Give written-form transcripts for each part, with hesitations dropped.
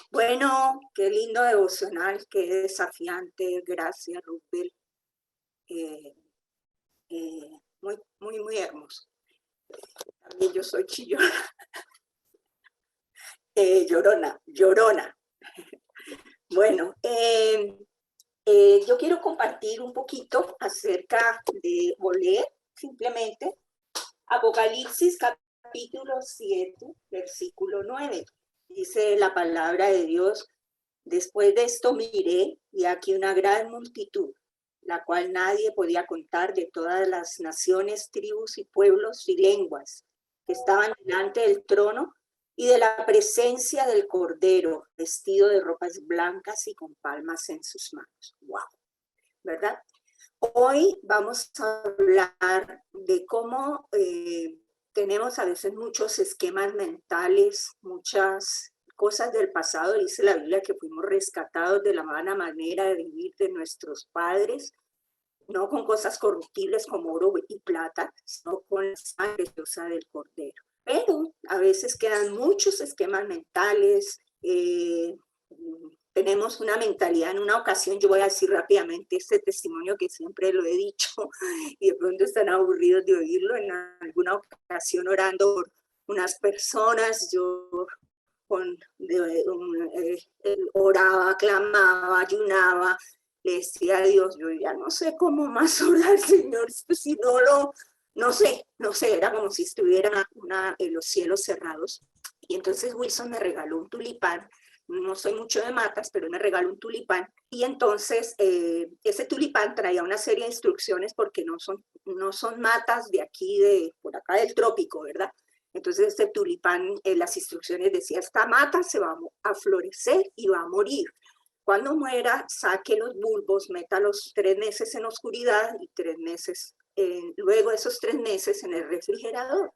Bueno, qué lindo devocional, qué desafiante. Gracias, Rubel. Eh, muy hermoso. También yo soy chillona, llorona. Bueno, yo quiero compartir un poquito acerca de, o leer simplemente Apocalipsis capítulo 7, versículo 9. Dice la palabra de Dios: después de esto miré, y aquí una gran multitud, la cual nadie podía contar, de todas las naciones, tribus y pueblos y lenguas, que estaban delante del trono y de la presencia del Cordero, vestido de ropas blancas y con palmas en sus manos. ¡Wow! ¿Verdad? Hoy vamos a hablar de cómo tenemos a veces muchos esquemas mentales, muchas cosas del pasado. Dice la Biblia que fuimos rescatados de la mala manera de vivir de nuestros padres, no con cosas corruptibles como oro y plata, sino con la sangre preciosa del Cordero. Pero a veces quedan muchos esquemas mentales. Tenemos una mentalidad. En una ocasión, yo voy a decir rápidamente este testimonio que siempre lo he dicho y de pronto están aburridos de oírlo. En alguna ocasión, orando por unas personas, yo oraba, clamaba, ayunaba, le decía a Dios: yo ya no sé cómo más orar, Señor, si no sé, era como si estuviera en los cielos cerrados. Y entonces Wilson me regaló un tulipán. No soy mucho de matas, pero me regaló un tulipán. Y entonces ese tulipán traía una serie de instrucciones, porque no son matas de aquí, por acá del trópico, ¿verdad? Entonces este tulipán, las instrucciones decía: esta mata se va a florecer y va a morir. Cuando muera, saque los bulbos, meta los 3 meses en oscuridad y 3 meses, luego esos 3 meses en el refrigerador.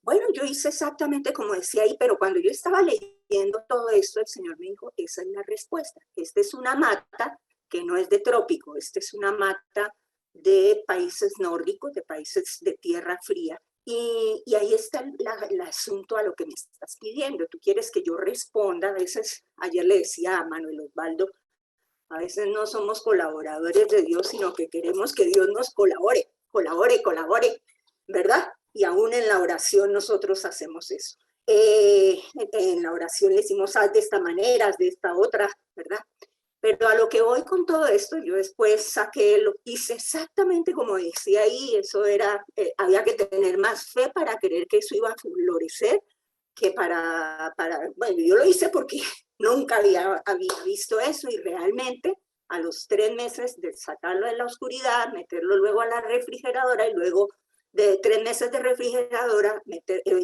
Bueno, yo hice exactamente como decía ahí, pero cuando yo estaba leyendo todo esto, el Señor me dijo: esa es la respuesta. Esta es una mata que no es de trópico, esta es una mata de países nórdicos, de países de tierra fría. Y ahí está el asunto a lo que me estás pidiendo. Tú quieres que yo responda. A veces, ayer le decía a Manuel Osvaldo, a veces no somos colaboradores de Dios, sino que queremos que Dios nos colabore, ¿verdad? Y aún en la oración nosotros hacemos eso. En la oración le decimos: haz de esta manera, haz de esta otra, ¿verdad? Pero a lo que voy con todo esto, yo después hice exactamente como decía ahí. Eso era, había que tener más fe para creer que eso iba a florecer, que bueno, yo lo hice porque nunca había visto eso, y realmente a los 3 meses de sacarlo de la oscuridad, meterlo luego a la refrigeradora, y luego de 3 meses de refrigeradora,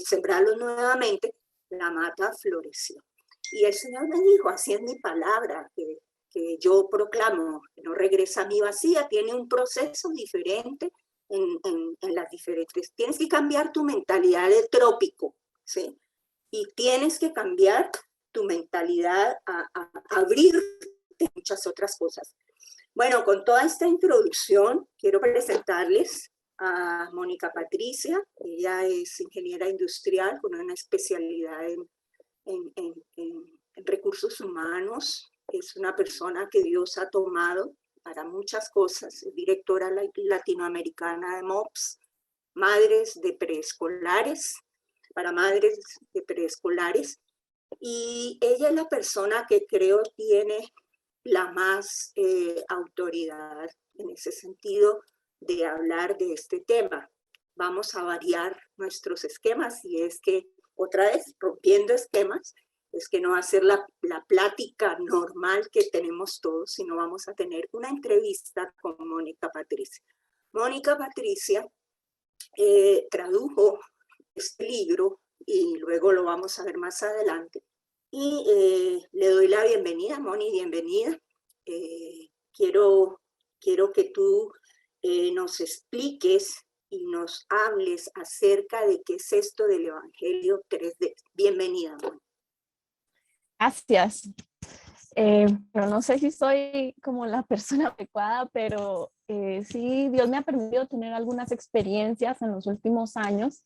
sembrarlo nuevamente, la mata floreció. Y el Señor me dijo: así es mi palabra, que yo proclamo, que no regresa a mí vacía, tiene un proceso diferente en las diferentes. Tienes que cambiar tu mentalidad de trópico, ¿sí? Y tienes que cambiar tu mentalidad a abrirte muchas otras cosas. Bueno, con toda esta introducción, quiero presentarles a Mónica Patricia. Ella es ingeniera industrial con una especialidad en recursos humanos. Es una persona que Dios ha tomado para muchas cosas. Es directora latinoamericana de MOPS, madres de preescolares, para madres de preescolares. Y ella es la persona que creo tiene la más autoridad en ese sentido de hablar de este tema. Vamos a variar nuestros esquemas, y es que, otra vez, rompiendo esquemas, es que no va a ser la plática normal que tenemos todos, sino vamos a tener una entrevista con Mónica Patricia. Mónica Patricia tradujo este libro, y luego lo vamos a ver más adelante. Y le doy la bienvenida. Moni, bienvenida. Quiero que tú nos expliques y nos hables acerca de qué es esto del Evangelio 3D. Bienvenida, Moni. Gracias. Pero no sé si soy como la persona adecuada, pero sí, Dios me ha permitido tener algunas experiencias en los últimos años.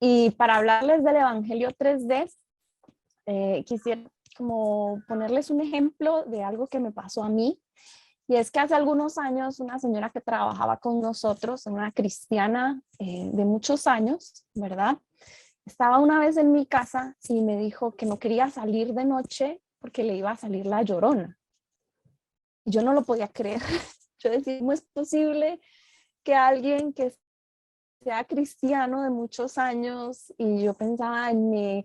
Y para hablarles del Evangelio 3D, quisiera como ponerles un ejemplo de algo que me pasó a mí. Y es que hace algunos años una señora que trabajaba con nosotros, una cristiana de muchos años, ¿verdad? Estaba una vez en mi casa y me dijo que no quería salir de noche porque le iba a salir la llorona. Y yo no lo podía creer. Yo decía, ¿cómo es posible que alguien que sea cristiano de muchos años? Y yo pensaba en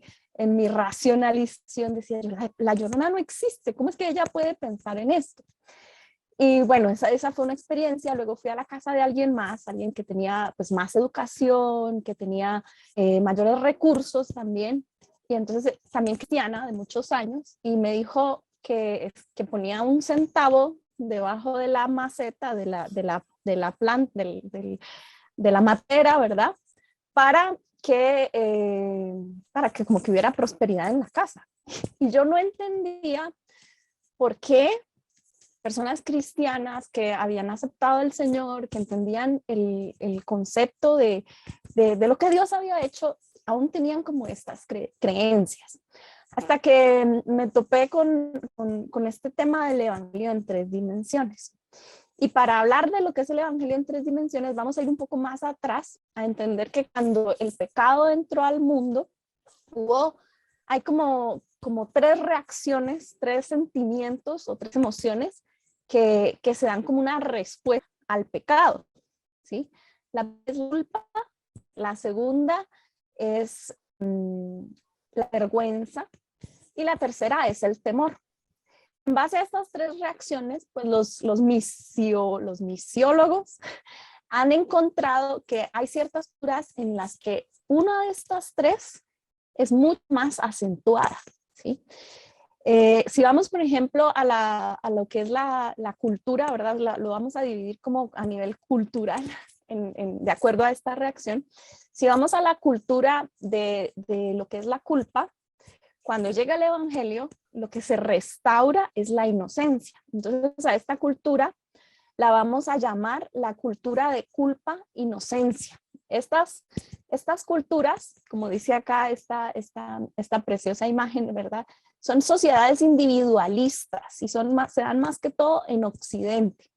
mi racionalización, decía, la llorona no existe, ¿cómo es que ella puede pensar en esto? Y bueno, esa fue una experiencia. Luego fui a la casa de alguien más, alguien que tenía pues más educación, que tenía mayores recursos también, y entonces también cristiana de muchos años, y me dijo que ponía un centavo debajo de la maceta, de la planta, de la matera, ¿verdad? Para que como que hubiera prosperidad en la casa. Y yo no entendía por qué personas cristianas que habían aceptado al Señor, que entendían el concepto de lo que Dios había hecho, aún tenían como estas creencias. Hasta que me topé con este tema del Evangelio en 3 dimensiones. Y para hablar de lo que es el Evangelio en 3 dimensiones, vamos a ir un poco más atrás, a entender que cuando el pecado entró al mundo, hay como 3 reacciones, 3 sentimientos o 3 emociones que se dan como una respuesta al pecado, ¿sí? La primera es la culpa, la segunda es la vergüenza y la tercera es el temor. En base a estas 3 reacciones, pues los misiólogos han encontrado que hay ciertas culturas en las que una de estas 3 es mucho más acentuada, ¿sí? Si vamos, por ejemplo, a lo que es la cultura, ¿verdad? Lo vamos a dividir como a nivel cultural, de acuerdo a esta reacción. Si vamos a la cultura de lo que es la culpa, cuando llega el Evangelio, lo que se restaura es la inocencia. Entonces, a esta cultura la vamos a llamar la cultura de culpa-inocencia. Estas culturas, como dice acá esta preciosa imagen, ¿verdad? Son sociedades individualistas y se dan más que todo en Occidente.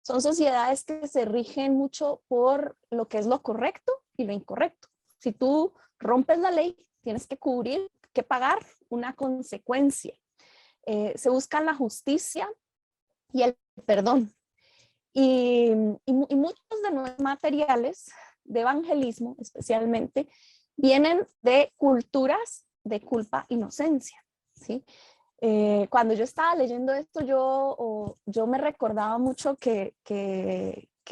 Son sociedades que se rigen mucho por lo que es lo correcto y lo incorrecto. Si tú rompes la ley, tienes que pagar una consecuencia. Se busca la justicia y el perdón. Y muchos de nuestros materiales de evangelismo, especialmente, vienen de culturas de culpa-inocencia, ¿sí? Cuando yo estaba leyendo esto, yo me recordaba mucho que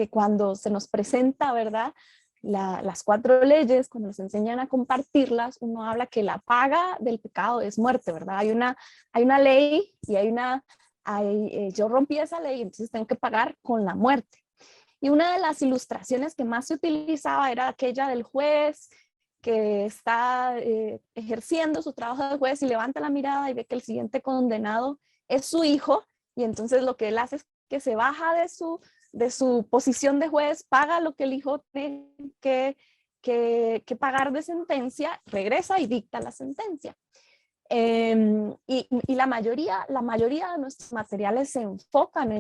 cuando se nos presenta, ¿verdad?, las 4 leyes, cuando nos enseñan a compartirlas, uno habla que la paga del pecado es muerte, ¿verdad? Hay una ley y yo rompí esa ley, entonces tengo que pagar con la muerte. Y una de las ilustraciones que más se utilizaba era aquella del juez que está ejerciendo su trabajo de juez y levanta la mirada y ve que el siguiente condenado es su hijo, y entonces lo que él hace es que se baja de su posición de juez, paga lo que el hijo tiene que pagar de sentencia, regresa y dicta la sentencia. Y la mayoría de nuestros materiales se enfocan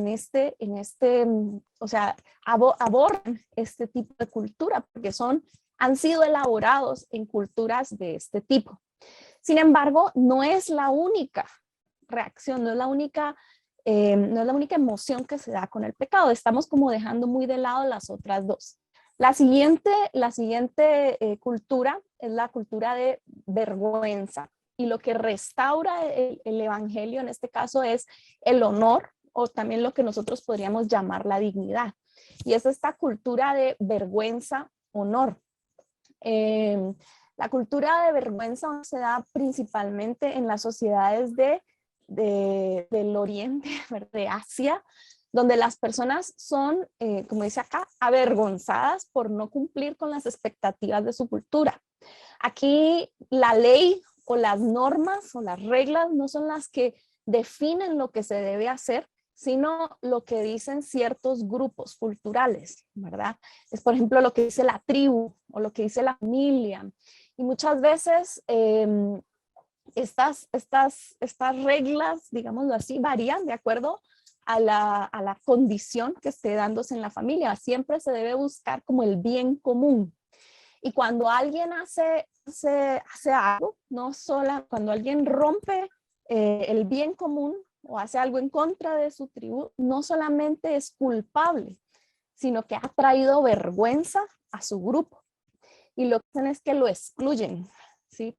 o sea, abordan este tipo de cultura, porque han sido elaborados en culturas de este tipo. Sin embargo, no es la única reacción, no es la única emoción que se da con el pecado. Estamos como dejando muy de lado las otras 2. La siguiente cultura es la cultura de vergüenza. Y lo que restaura el evangelio en este caso es el honor, o también lo que nosotros podríamos llamar la dignidad. Y es esta cultura de vergüenza, honor. La cultura de vergüenza se da principalmente en las sociedades del Oriente, de Asia, donde las personas son, como dice acá, avergonzadas por no cumplir con las expectativas de su cultura. Aquí la ley o las normas o las reglas no son las que definen lo que se debe hacer, sino lo que dicen ciertos grupos culturales, ¿verdad? Es, por ejemplo, lo que dice la tribu o lo que dice la familia. Y muchas veces estas reglas, digámoslo así, varían de acuerdo a la condición que esté dándose en la familia. Siempre se debe buscar como el bien común. Y cuando alguien hace algo, no solo cuando alguien rompe el bien común o hace algo en contra de su tribu, no solamente es culpable, sino que ha traído vergüenza a su grupo. Y lo que hacen es que lo excluyen, ¿sí?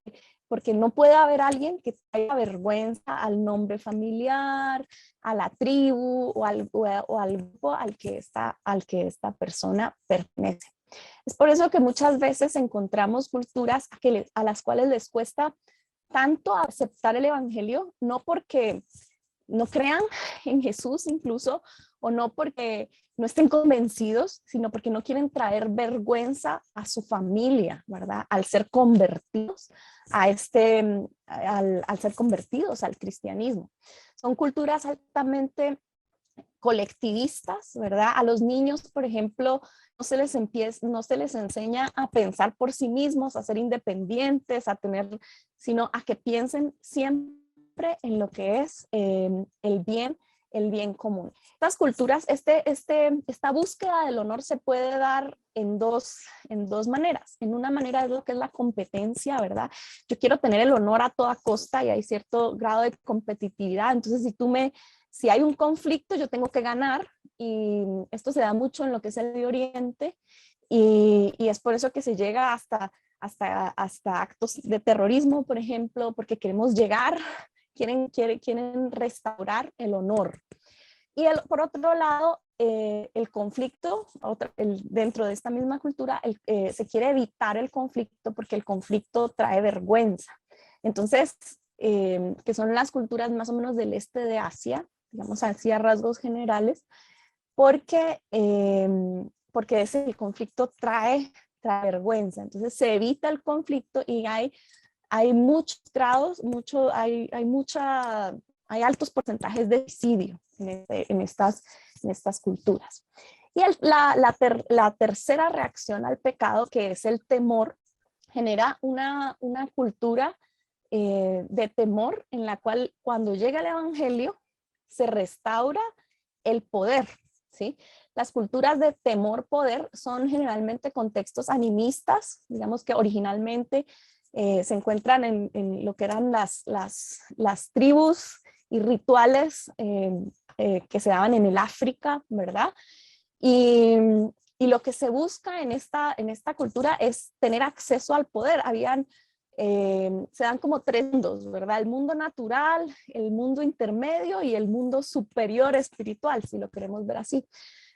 Porque no puede haber alguien que traiga vergüenza al nombre familiar, a la tribu o al grupo al que esta persona pertenece. Es por eso que muchas veces encontramos culturas a las cuales les cuesta tanto aceptar el evangelio, no porque no crean en Jesús incluso, o no porque no estén convencidos, sino porque no quieren traer vergüenza a su familia, ¿verdad? Al ser convertidos al ser convertidos al cristianismo. Son culturas altamente colectivistas, ¿verdad? A los niños, por ejemplo, no se les enseña a pensar por sí mismos, a ser independientes, sino a que piensen siempre en lo que es el bien común. Estas culturas, esta búsqueda del honor se puede dar en dos maneras. En una manera es lo que es la competencia, ¿verdad? Yo quiero tener el honor a toda costa y hay cierto grado de competitividad. Entonces, si hay un conflicto, yo tengo que ganar, y esto se da mucho en lo que es el Medio Oriente, y es por eso que se llega hasta actos de terrorismo, por ejemplo, porque queremos quieren restaurar el honor. Y por otro lado, el conflicto, dentro de esta misma cultura, se quiere evitar el conflicto porque el conflicto trae vergüenza. Entonces, que son las culturas más o menos del este de Asia, digamos así a rasgos generales, porque el conflicto trae vergüenza. Entonces se evita el conflicto y hay muchos grados, hay altos porcentajes de suicidio en estas culturas. Y la tercera reacción al pecado, que es el temor, genera una cultura de temor en la cual cuando llega el evangelio se restaura el poder, ¿sí? Las culturas de temor-poder son generalmente contextos animistas, digamos que originalmente se encuentran en lo que eran las tribus y rituales que se daban en el África, ¿verdad? Y lo que se busca en esta cultura es tener acceso al poder. Se dan como tres mundos, ¿verdad? El mundo natural, el mundo intermedio y el mundo superior espiritual, si lo queremos ver así.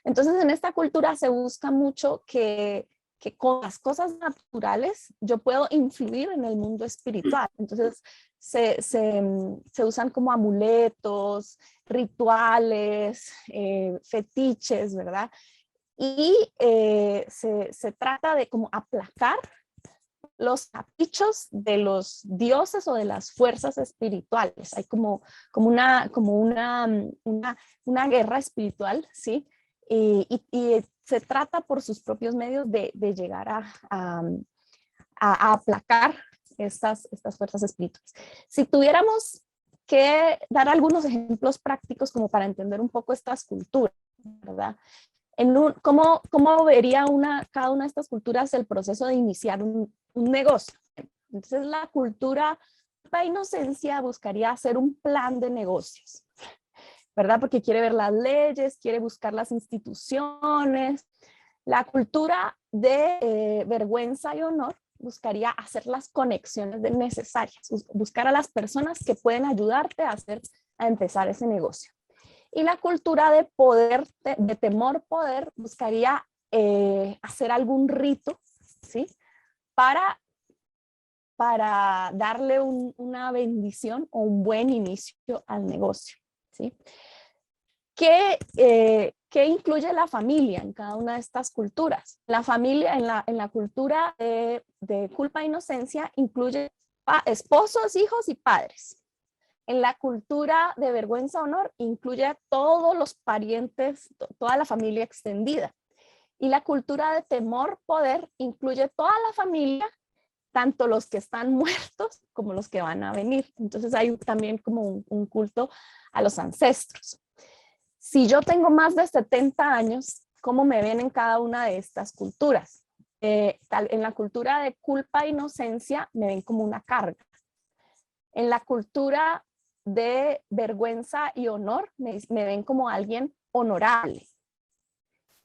Entonces, en esta cultura se busca mucho que con las cosas naturales yo puedo influir en el mundo espiritual. Entonces, se usan como amuletos, rituales, fetiches, ¿verdad? Y se trata de como aplacar los caprichos de los dioses o de las fuerzas espirituales. Hay como una guerra espiritual, ¿sí? Y se trata por sus propios medios de llegar a aplacar estas fuerzas espirituales. Si tuviéramos que dar algunos ejemplos prácticos como para entender un poco estas culturas, ¿verdad? ¿Cómo vería cada una de estas culturas el proceso de iniciar un negocio? Entonces la cultura de inocencia buscaría hacer un plan de negocios, ¿verdad? Porque quiere ver las leyes, quiere buscar las instituciones. La cultura de vergüenza y honor buscaría hacer las conexiones necesarias, buscar a las personas que pueden ayudarte a empezar ese negocio. Y la cultura de poder, de temor-poder, buscaría hacer algún rito, ¿sí? Para darle una bendición o un buen inicio al negocio, ¿sí? ¿Qué incluye la familia en cada una de estas culturas? La familia en la cultura de culpa e inocencia incluye esposos, hijos y padres. En la cultura de vergüenza honor incluye a todos los parientes, toda la familia extendida. Y la cultura de temor poder incluye toda la familia tanto los que están muertos como los que van a venir. Entonces hay también como un culto a los ancestros. Si yo tengo más de 70 años, ¿cómo me ven en cada una de estas culturas? En la cultura de culpa e inocencia me ven como una carga. En la cultura de vergüenza y honor me ven como alguien honorable.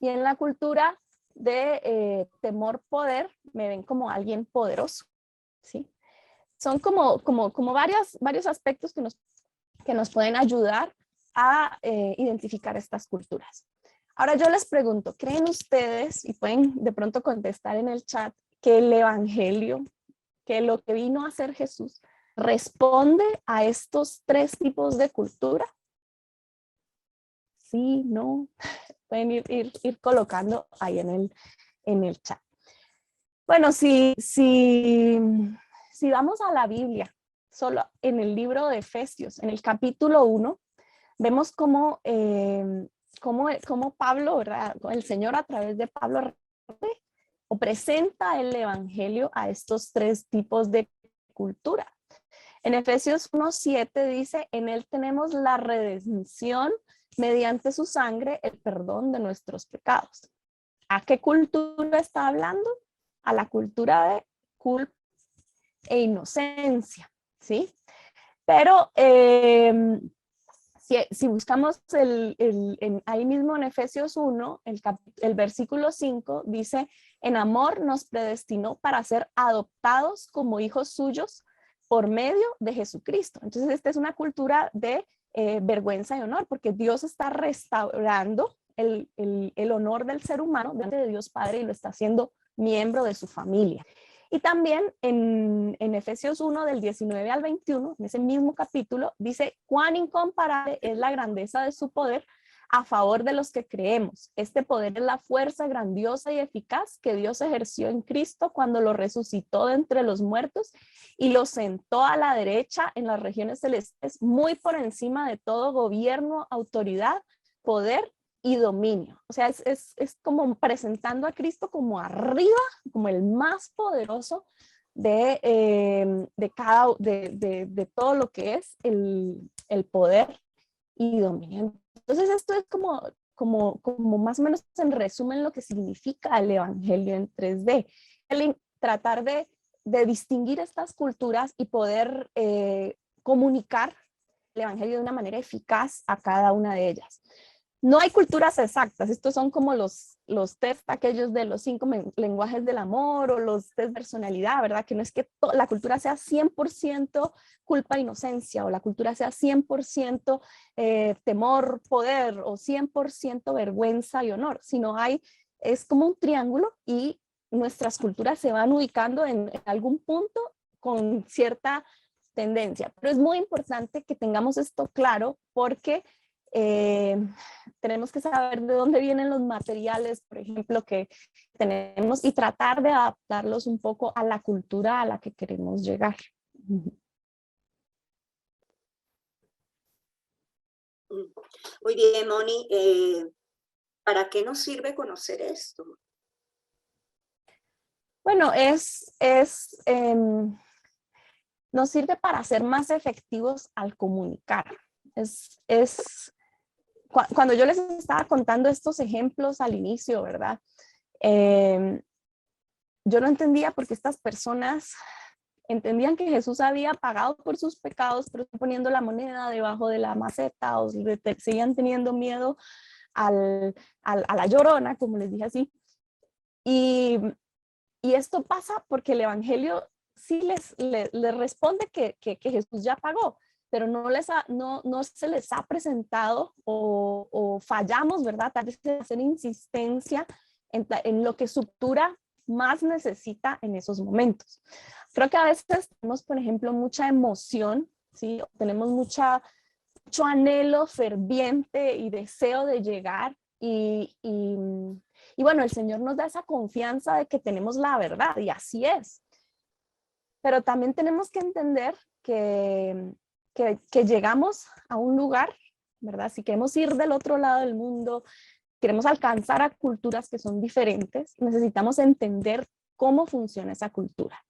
Y en la cultura de temor, poder, me ven como alguien poderoso, ¿sí? Son como varios aspectos que nos pueden ayudar a identificar estas culturas. Ahora yo les pregunto, ¿creen ustedes, y pueden de pronto contestar en el chat, que el evangelio, que lo que vino a hacer Jesús, responde a estos tres tipos de cultura? Sí, no, pueden ir colocando ahí en el chat. Bueno, si vamos a la Biblia, solo en el libro de Efesios, en el capítulo 1, vemos cómo Pablo, ¿verdad? El Señor a través de Pablo o presenta el evangelio a estos tres tipos de cultura. En Efesios 1:7 dice, en él tenemos la redención mediante su sangre, el perdón de nuestros pecados. ¿A qué cultura está hablando? A la cultura de culpa e inocencia, ¿sí? Pero si buscamos ahí mismo en Efesios 1, el versículo 5 dice, en amor nos predestinó para ser adoptados como hijos suyos por medio de Jesucristo. Entonces esta es una cultura de vergüenza y honor, porque Dios está restaurando el honor del ser humano delante de Dios Padre y lo está haciendo miembro de su familia. Y también en Efesios 1 del 19 al 21, en ese mismo capítulo, dice cuán incomparable es la grandeza de su poder a favor de los que creemos. Este poder es la fuerza grandiosa y eficaz que Dios ejerció en Cristo cuando lo resucitó de entre los muertos y lo sentó a la derecha en las regiones celestes, muy por encima de todo gobierno, autoridad, poder y dominio. O sea, es como presentando a Cristo como arriba, como el más poderoso de todo lo que es el poder y dominio. Entonces esto es como más o menos en resumen lo que significa el evangelio en 3D. Tratar de distinguir estas culturas y poder comunicar el evangelio de una manera eficaz a cada una de ellas. No hay culturas exactas, estos son como los test aquellos de los 5 lenguajes del amor o los test de personalidad, ¿verdad? Que no es que la cultura sea 100% culpa e inocencia o la cultura sea 100% temor, poder o 100% vergüenza y honor, sino es como un triángulo y nuestras culturas se van ubicando en algún punto con cierta tendencia. Pero es muy importante que tengamos esto claro porque tenemos que saber de dónde vienen los materiales, por ejemplo, que tenemos y tratar de adaptarlos un poco a la cultura a la que queremos llegar. Muy bien, Moni. ¿Para qué nos sirve conocer esto? Bueno, nos sirve para ser más efectivos al comunicar. Cuando yo les estaba contando estos ejemplos al inicio, ¿verdad? Yo no entendía por qué estas personas entendían que Jesús había pagado por sus pecados, pero poniendo la moneda debajo de la maceta o seguían teniendo miedo a la llorona, como les dije así. Y esto pasa porque el evangelio sí les responde que Jesús ya pagó, pero no se les ha presentado o fallamos, ¿verdad? Tal vez de hacer insistencia en lo que su cultura más necesita en esos momentos. Creo que a veces tenemos, por ejemplo, mucha emoción, ¿sí? Tenemos mucho anhelo ferviente y deseo de llegar y bueno, el Señor nos da esa confianza de que tenemos la verdad y así es. Pero también tenemos que entender que llegamos a un lugar, ¿verdad? Si queremos ir del otro lado del mundo, queremos alcanzar a culturas que son diferentes, necesitamos entender cómo funciona esa cultura.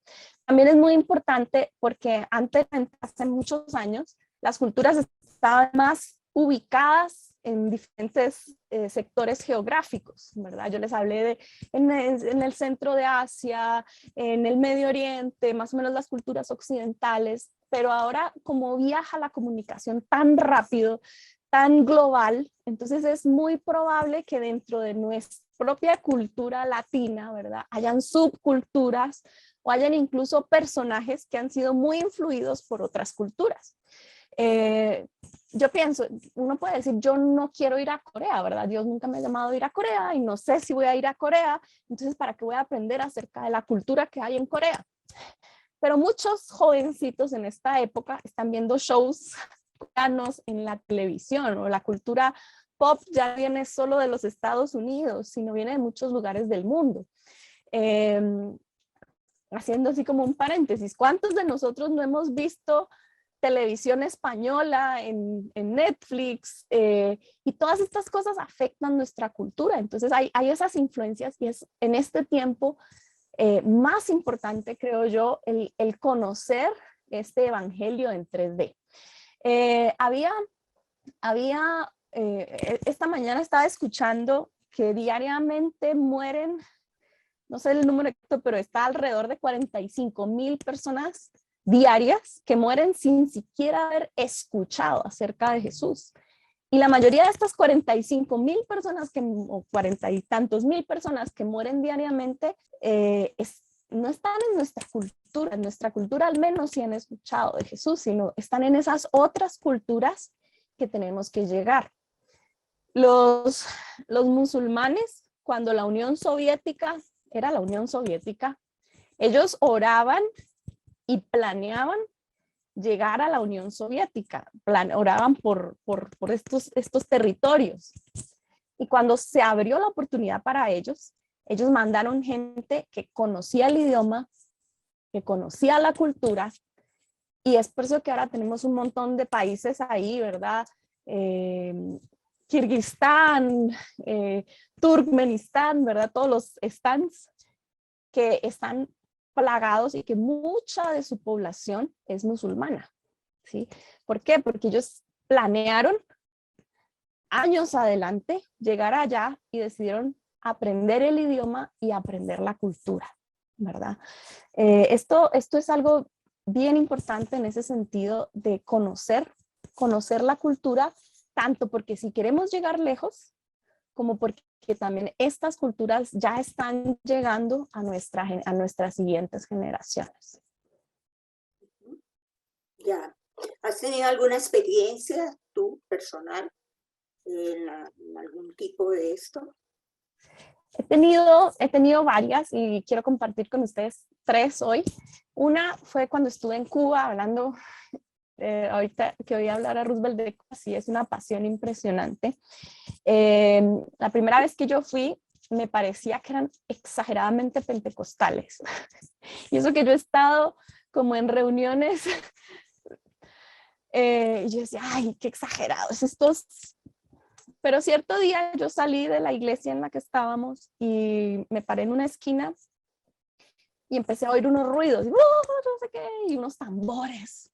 también es muy importante porque antes, hace muchos años, las culturas estaban más ubicadas en diferentes sectores geográficos, ¿verdad? Yo les hablé de en el centro de Asia, en el Medio Oriente, más o menos las culturas occidentales, pero ahora como viaja la comunicación tan rápido, tan global, entonces es muy probable que dentro de nuestra propia cultura latina, ¿verdad?, hayan subculturas o hayan incluso personajes que han sido muy influidos por otras culturas. Yo pienso, uno puede decir, yo no quiero ir a Corea, ¿verdad? Dios nunca me ha llamado a ir a Corea y no sé si voy a ir a Corea, entonces ¿para qué voy a aprender acerca de la cultura que hay en Corea? Pero muchos jovencitos en esta época están viendo shows coreanos en la televisión, o la cultura pop ya viene solo de los Estados Unidos, sino viene de muchos lugares del mundo. Haciendo así como un paréntesis, ¿cuántos de nosotros no hemos visto televisión española en Netflix? Y todas estas cosas afectan nuestra cultura. Entonces hay esas influencias y es en este tiempo más importante, creo yo, el conocer este evangelio en 3D. Esta mañana estaba escuchando que diariamente mueren, no sé el número exacto, pero está alrededor de 45,000 personas diarias que mueren sin siquiera haber escuchado acerca de Jesús. Y la mayoría de estas 45,000 personas, o 40 y tantos mil personas que mueren diariamente, no están en nuestra cultura. En nuestra cultura al menos sí han escuchado de Jesús, sino están en esas otras culturas que tenemos que llegar. Los musulmanes, cuando la Unión Soviética era la Unión Soviética, ellos oraban y planeaban llegar a la Unión Soviética, oraban por estos territorios. Y cuando se abrió la oportunidad para ellos mandaron gente que conocía el idioma, que conocía la cultura, y es por eso que ahora tenemos un montón de países ahí, ¿verdad? Kirguistán, Turkmenistán, ¿verdad? Todos los stands que están plagados y que mucha de su población es musulmana, ¿sí? ¿Por qué? Porque ellos planearon años adelante llegar allá y decidieron aprender el idioma y aprender la cultura, ¿verdad? Esto es algo bien importante en ese sentido de conocer la cultura, tanto porque si queremos llegar lejos, como porque también estas culturas ya están llegando a nuestras siguientes generaciones. Ya. ¿Has tenido alguna experiencia tú personal en algún tipo de esto? He tenido varias y quiero compartir con ustedes 3 hoy. Una fue cuando estuve en Cuba hablando, ahorita que voy a hablar a Roosevelt de Cuba, sí, es una pasión impresionante. La primera vez que yo fui, me parecía que eran exageradamente pentecostales. Y eso que yo he estado como en reuniones, y yo decía, ay, qué exagerados estos. Pero cierto día yo salí de la iglesia en la que estábamos y me paré en una esquina y empecé a oír unos ruidos, y, no sé qué, y unos tambores.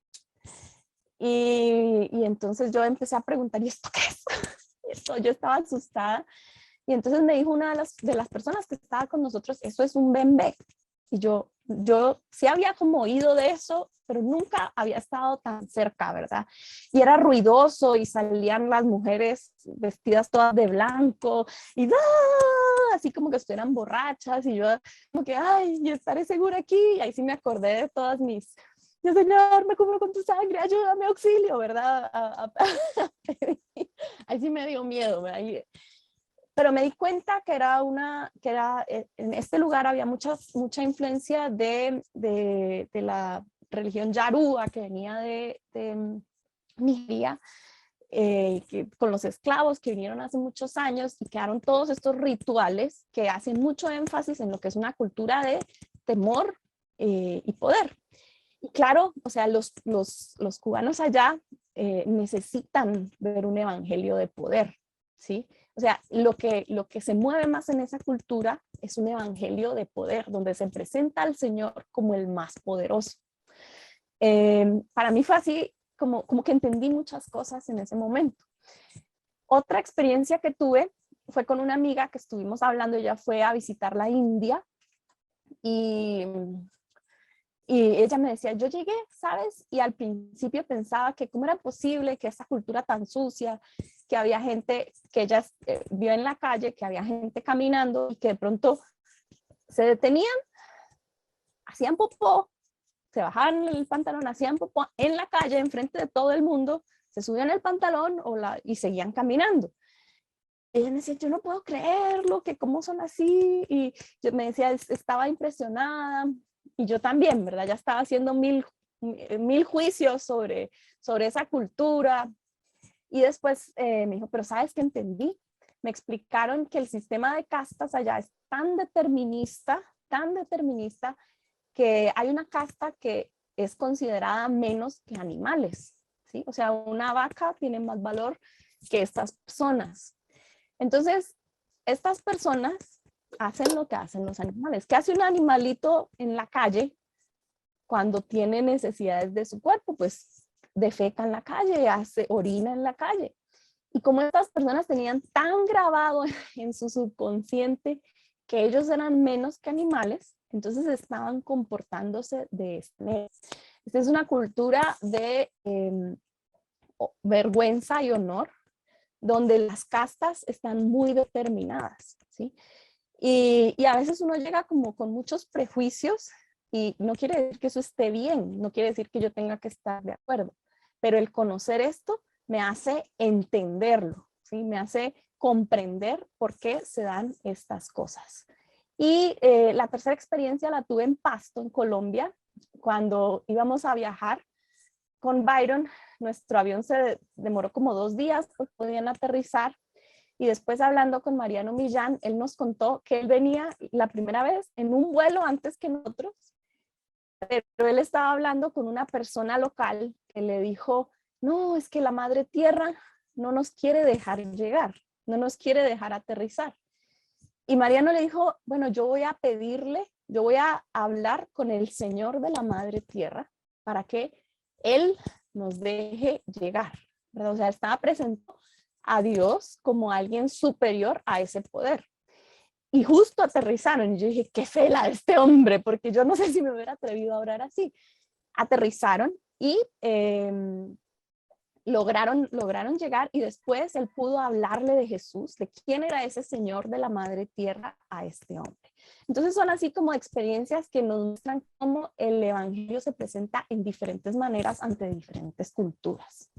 Y entonces yo empecé a preguntar, ¿y esto qué es? Yo estaba asustada. Y entonces me dijo una de las personas que estaba con nosotros, eso es un bembé. Y yo sí había como oído de eso, pero nunca había estado tan cerca, ¿verdad? Y era ruidoso y salían las mujeres vestidas todas de blanco y así como que estuvieran borrachas, y yo como que, ay, yo estaré segura aquí. Y ahí sí me acordé de todas mis, yo, Señor, me cubro con tu sangre, ayúdame, auxilio, ¿verdad? Ahí sí me dio miedo, ¿verdad? Pero me di cuenta que en este lugar había mucha influencia de la religión Yarúa, que venía de Nigeria, con los esclavos que vinieron hace muchos años, y quedaron todos estos rituales que hacen mucho énfasis en lo que es una cultura de temor y poder. Y claro, o sea, los cubanos allá necesitan ver un evangelio de poder, ¿sí? O sea, lo que se mueve más en esa cultura es un evangelio de poder, donde se presenta al Señor como el más poderoso. Para mí fue así, como que entendí muchas cosas en ese momento. Otra experiencia que tuve fue con una amiga que estuvimos hablando. Ella fue a visitar la India y ella me decía, yo llegué, ¿sabes? Y al principio pensaba que cómo era posible que esa cultura tan sucia, que había gente, que ella vio en la calle, que había gente caminando y que de pronto se detenían, hacían popó, se bajaban el pantalón, hacían popó en la calle, enfrente de todo el mundo, se subían el pantalón y seguían caminando. Ella me decía, yo no puedo creerlo, que cómo son así. Y yo me decía, estaba impresionada. Y yo también, ¿verdad? Ya estaba haciendo mil juicios sobre esa cultura. Y después me dijo, pero ¿sabes qué entendí? Me explicaron que el sistema de castas allá es tan determinista, que hay una casta que es considerada menos que animales, ¿sí? O sea, una vaca tiene más valor que estas personas. Entonces, estas personas hacen lo que hacen los animales. ¿Qué hace un animalito en la calle cuando tiene necesidades de su cuerpo? Pues defeca en la calle, orina en la calle. Y como estas personas tenían tan grabado en su subconsciente que ellos eran menos que animales, entonces estaban comportándose de esta manera. Esta es una cultura de vergüenza y honor, donde las castas están muy determinadas, ¿sí? Y a veces uno llega como con muchos prejuicios y no quiere decir que eso esté bien, no quiere decir que yo tenga que estar de acuerdo, pero el conocer esto me hace entenderlo, ¿sí? Me hace comprender por qué se dan estas cosas. Y la tercera experiencia la tuve en Pasto, en Colombia, cuando íbamos a viajar con Byron. Nuestro avión se demoró como 2 días porque podían aterrizar, y después hablando con Mariano Millán, él nos contó que él venía la primera vez en un vuelo antes que nosotros, pero él estaba hablando con una persona local que le dijo, no, es que la madre tierra no nos quiere dejar llegar, no nos quiere dejar aterrizar. Y Mariano le dijo, bueno, yo voy a hablar con el Señor de la madre tierra para que Él nos deje llegar, ¿verdad? O sea, estaba presentando a Dios como alguien superior a ese poder. Y justo aterrizaron y yo dije, qué fe la de este hombre, porque yo no sé si me hubiera atrevido a orar así. Aterrizaron y lograron llegar, y después él pudo hablarle de Jesús, de quién era ese Señor de la madre tierra a este hombre. Entonces son así como experiencias que nos muestran cómo el evangelio se presenta en diferentes maneras ante diferentes culturas.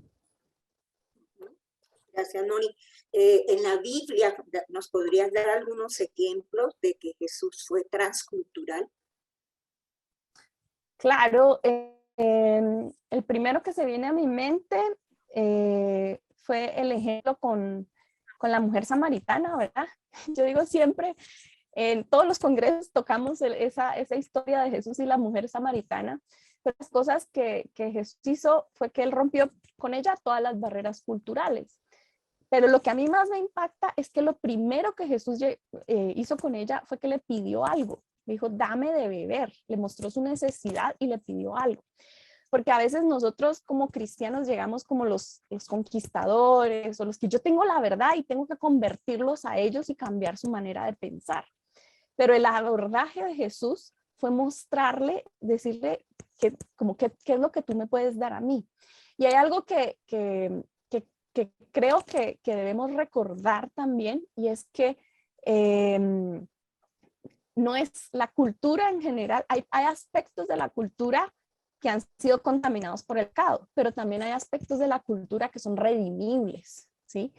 Gracias, Noni. En la Biblia, ¿nos podrías dar algunos ejemplos de que Jesús fue transcultural? Claro, el primero que se viene a mi mente fue el ejemplo con la mujer samaritana, ¿verdad? Yo digo siempre, en todos los congresos tocamos esa historia de Jesús y la mujer samaritana. Pero las cosas que Jesús hizo fue que él rompió con ella todas las barreras culturales. Pero lo que a mí más me impacta es que lo primero que Jesús hizo con ella fue que le pidió algo. Le dijo, dame de beber. Le mostró su necesidad y le pidió algo. Porque a veces nosotros como cristianos llegamos como los conquistadores, o los que yo tengo la verdad y tengo que convertirlos a ellos y cambiar su manera de pensar. Pero el abordaje de Jesús fue mostrarle, decirle qué es lo que tú me puedes dar a mí. Y hay algo que creo que debemos recordar también, y es que no es la cultura en general, hay aspectos de la cultura que han sido contaminados por el pecado, pero también hay aspectos de la cultura que son redimibles, ¿sí?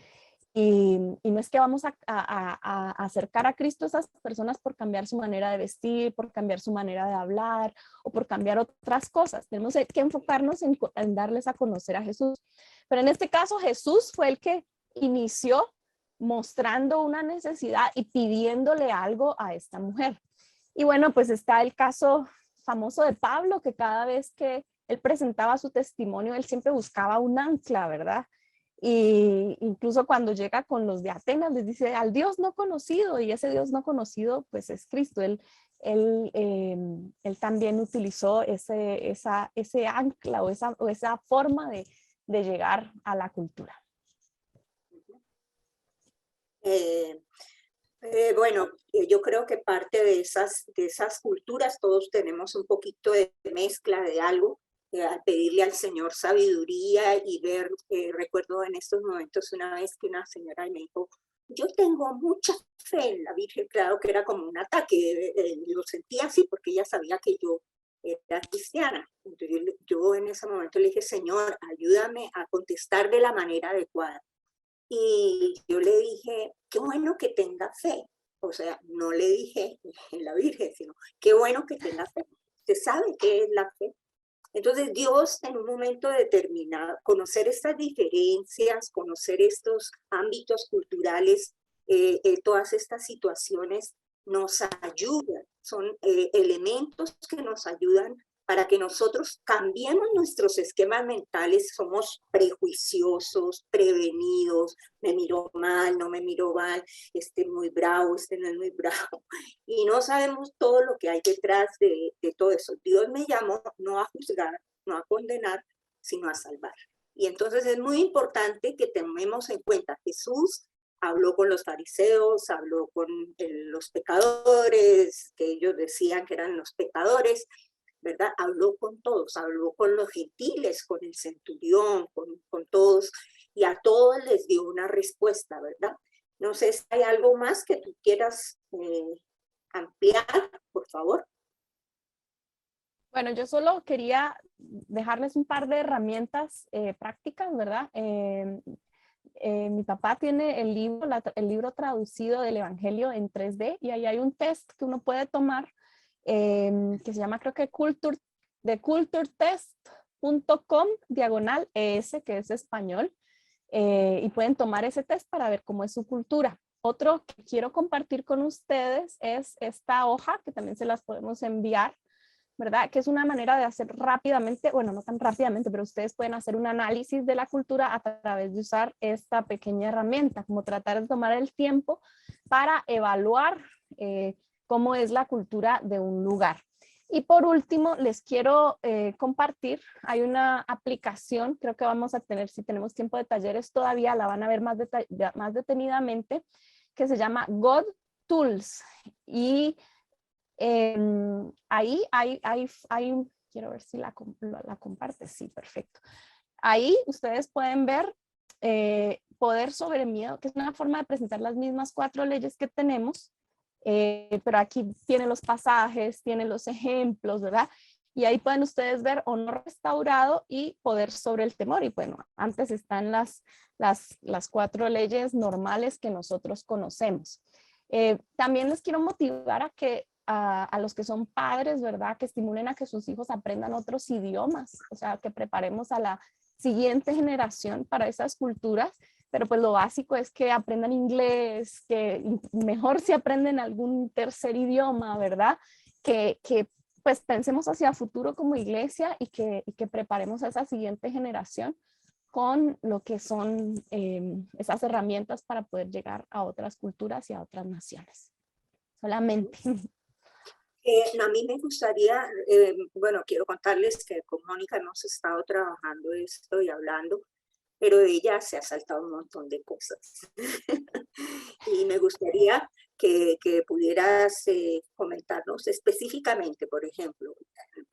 Y no es que vamos a acercar a Cristo a esas personas por cambiar su manera de vestir, por cambiar su manera de hablar o por cambiar otras cosas. Tenemos que enfocarnos en darles a conocer a Jesús. Pero en este caso Jesús fue el que inició mostrando una necesidad y pidiéndole algo a esta mujer. Y bueno, pues está el caso famoso de Pablo, que cada vez que él presentaba su testimonio, él siempre buscaba un ancla, ¿verdad? Y incluso cuando llega con los de Atenas, les dice al Dios no conocido, y ese Dios no conocido, pues es Cristo. Él también utilizó ese ancla o esa forma de llegar a la cultura. Bueno, yo creo que parte de esas culturas todos tenemos un poquito de mezcla de algo, al pedirle al Señor sabiduría y ver, recuerdo en estos momentos una vez que una señora me dijo, yo tengo mucha fe en la Virgen, claro que era como un ataque, lo sentía así porque ella sabía que yo era cristiana. Entonces yo en ese momento le dije, Señor, ayúdame a contestar de la manera adecuada. Y yo le dije, qué bueno que tenga fe. O sea, no le dije en la Virgen, sino qué bueno que tenga fe. Usted sabe qué es la fe. Entonces Dios en un momento determinado, conocer estas diferencias, conocer estos ámbitos culturales, todas estas situaciones nos ayudan, son elementos que nos ayudan para que nosotros cambiemos nuestros esquemas mentales. Somos prejuiciosos, prevenidos, me miro mal, no me miro mal, este es muy bravo, este no es muy bravo, y no sabemos todo lo que hay detrás de todo eso. Dios me llamó no a juzgar, no a condenar, sino a salvar. Y entonces es muy importante que tomemos en cuenta, Jesús habló con los fariseos, habló con los pecadores, que ellos decían que eran los pecadores, ¿verdad? Habló con todos, habló con los gentiles, con el centurión, con todos, y a todos les dio una respuesta, ¿verdad? No sé si hay algo más que tú quieras ampliar, por favor. Bueno, yo solo quería dejarles un par de herramientas prácticas, ¿verdad? Mi papá tiene el libro traducido del Evangelio en 3D, y ahí hay un test que uno puede tomar que se llama, creo que culturetest.com/ES, que es español, y pueden tomar ese test para ver cómo es su cultura. Otro que quiero compartir con ustedes es esta hoja, que también se las podemos enviar, ¿verdad? Que es una manera de hacer rápidamente, bueno, no tan rápidamente, pero ustedes pueden hacer un análisis de la cultura a través de usar esta pequeña herramienta, como tratar de tomar el tiempo para evaluar cómo es la cultura de un lugar. Y por último, les quiero compartir, hay una aplicación, creo que vamos a tener, si tenemos tiempo de talleres todavía, la van a ver más detenidamente, que se llama God Tools. Y ahí quiero ver si la comparte, sí, perfecto. Ahí ustedes pueden ver Poder sobre Miedo, que es una forma de presentar las mismas 4 leyes que tenemos, pero aquí tiene los pasajes, tiene los ejemplos, ¿verdad? Y ahí pueden ustedes ver Honor Restaurado y Poder sobre el Temor. Y bueno, antes están las 4 leyes normales que nosotros conocemos. También les quiero motivar a que a los que son padres, ¿verdad? Que estimulen a que sus hijos aprendan otros idiomas, o sea, que preparemos a la siguiente generación para esas culturas, pero pues lo básico es que aprendan inglés, que mejor si aprenden algún tercer idioma, ¿verdad? Que pues pensemos hacia futuro como iglesia y que preparemos a esa siguiente generación con lo que son esas herramientas para poder llegar a otras culturas y a otras naciones. Solamente. A mí me gustaría, bueno, quiero contarles que con Mónica hemos estado trabajando esto y hablando, pero ella se ha saltado un montón de cosas. Y me gustaría que pudieras comentarnos específicamente, por ejemplo,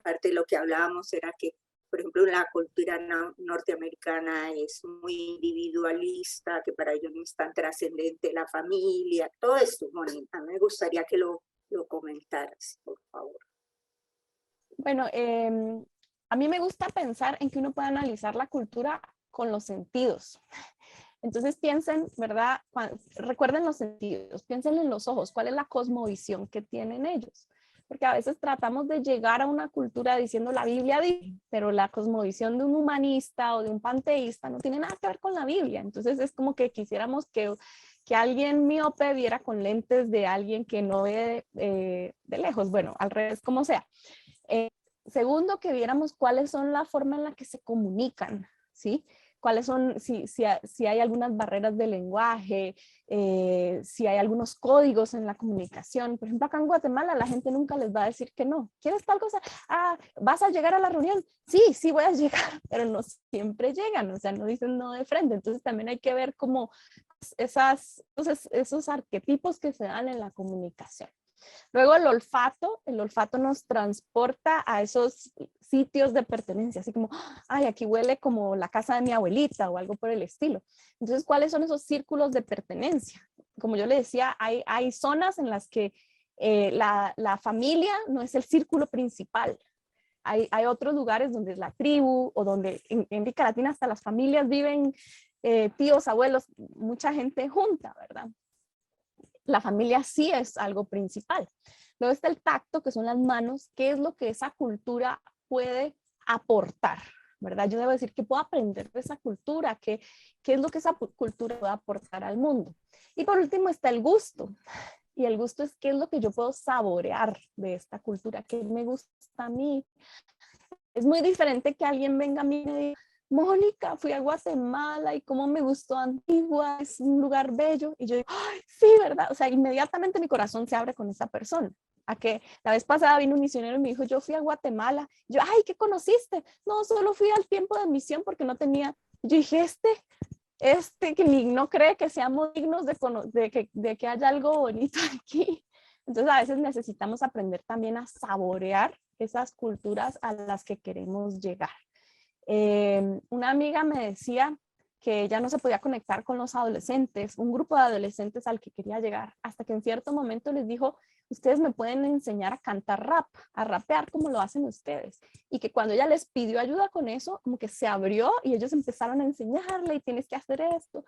parte de lo que hablábamos era que, por ejemplo, la cultura norteamericana es muy individualista, que para ellos no es tan trascendente la familia, todo esto, Mónica, me gustaría que lo comentaras, por favor. Bueno, a mí me gusta pensar en que uno puede analizar la cultura con los sentidos. Entonces piensen, ¿verdad? Recuerden los sentidos, piensen en los ojos, ¿cuál es la cosmovisión que tienen ellos? Porque a veces tratamos de llegar a una cultura diciendo la Biblia dice, pero la cosmovisión de un humanista o de un panteísta no tiene nada que ver con la Biblia. Entonces es como que quisiéramos que alguien miope viera con lentes de alguien que no ve de lejos. Bueno, al revés, como sea. Segundo, que viéramos cuáles son la forma en la que se comunican, ¿sí? cuáles son, si hay algunas barreras de lenguaje, si hay algunos códigos en la comunicación. Por ejemplo, acá en Guatemala la gente nunca les va a decir que no. ¿Quieres tal cosa? Ah, ¿vas a llegar a la reunión? Sí, sí voy a llegar, pero no siempre llegan, o sea, no dicen no de frente. Entonces también hay que ver como esos arquetipos que se dan en la comunicación. Luego el olfato nos transporta a esos sitios de pertenencia, así como, ay, aquí huele como la casa de mi abuelita o algo por el estilo. Entonces, ¿cuáles son esos círculos de pertenencia? Como yo le decía, hay zonas en las que la familia no es el círculo principal. Hay otros lugares donde es la tribu o donde en América Latina hasta las familias viven, tíos, abuelos, mucha gente junta, ¿verdad? La familia sí es algo principal. Luego está el tacto, que son las manos, qué es lo que esa cultura puede aportar, ¿verdad? Yo debo decir que puedo aprender de esa cultura, qué es lo que esa cultura puede aportar al mundo. Y por último está el gusto. Y el gusto es qué es lo que yo puedo saborear de esta cultura, qué me gusta a mí. Es muy diferente que alguien venga a mí y me diga, Mónica, fui a Guatemala y cómo me gustó Antigua, es un lugar bello. Y yo digo, ay, sí, ¿verdad? O sea, inmediatamente mi corazón se abre con esa persona. A que la vez pasada vino un misionero y me dijo, yo fui a Guatemala. Yo, ay, ¿qué conociste? No, solo fui al tiempo de misión porque no tenía. Yo dije, que no cree que seamos dignos de que haya algo bonito aquí. Entonces a veces necesitamos aprender también a saborear esas culturas a las que queremos llegar. Una amiga me decía que ella no se podía conectar con los adolescentes, un grupo de adolescentes al que quería llegar, hasta que en cierto momento les dijo, ustedes me pueden enseñar a cantar rap, a rapear como lo hacen ustedes. Y que cuando ella les pidió ayuda con eso, como que se abrió y ellos empezaron a enseñarle y tienes que hacer esto.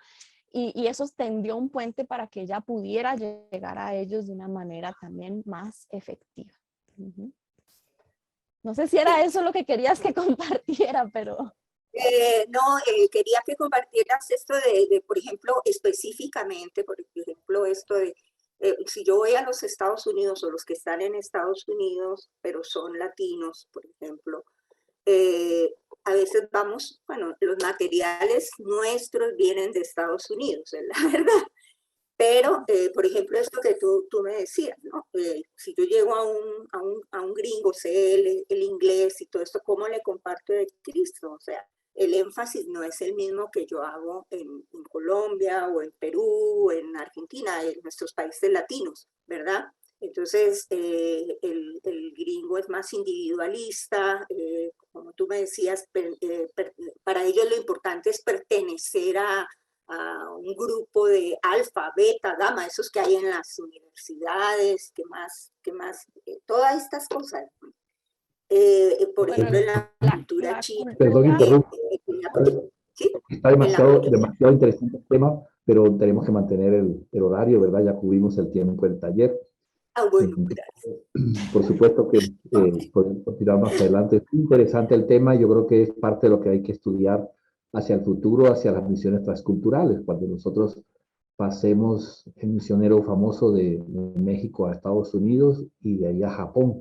Y eso tendió un puente para que ella pudiera llegar a ellos de una manera también más efectiva. Uh-huh. No sé si era eso lo que querías que compartiera, pero... No, quería que compartieras esto por ejemplo, específicamente, por ejemplo, esto de, si yo voy a los Estados Unidos o los que están en Estados Unidos, pero son latinos, por ejemplo, a veces vamos, bueno, los materiales nuestros vienen de Estados Unidos, es la verdad. Pero, por ejemplo, esto que tú me decías, ¿no? Si yo llego a un gringo, sé el inglés y todo esto, ¿cómo le comparto de Cristo? O sea, el énfasis no es el mismo que yo hago en Colombia o en Perú, o en Argentina, en nuestros países latinos, ¿verdad? Entonces, el gringo es más individualista, como tú me decías, para ellos lo importante es pertenecer a un grupo de alfa, beta, gamma, esos que hay en las universidades, que más, todas estas cosas. Por ejemplo, en la cultura china. Perdón, interrumpo. ¿Sí? Está demasiado interesante el tema, pero tenemos que mantener el horario, ¿verdad? Ya cubrimos el tiempo del taller. Bueno, gracias. Por supuesto que podemos continuar más adelante. Es interesante el tema, yo creo que es parte de lo que hay que estudiar hacia el futuro, hacia las misiones transculturales. Cuando nosotros pasemos el misionero famoso de México a Estados Unidos y de ahí a Japón.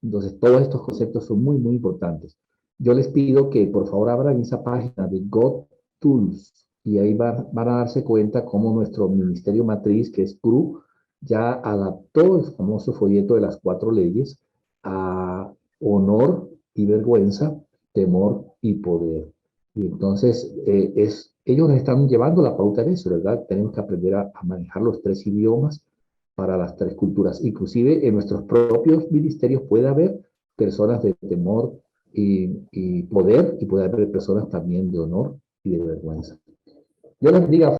Entonces, todos estos conceptos son muy, muy importantes. Yo les pido que por favor abran esa página de GodTools y ahí van a darse cuenta cómo nuestro ministerio matriz, que es CRU, ya adaptó el famoso folleto de las 4 leyes a honor y vergüenza, temor y poder. Y entonces, ellos están llevando la pauta de eso, ¿verdad? Tenemos que aprender a manejar los 3 idiomas para las 3 culturas. Inclusive en nuestros propios ministerios puede haber personas de temor y poder, y puede haber personas también de honor y de vergüenza. Dios les bendiga.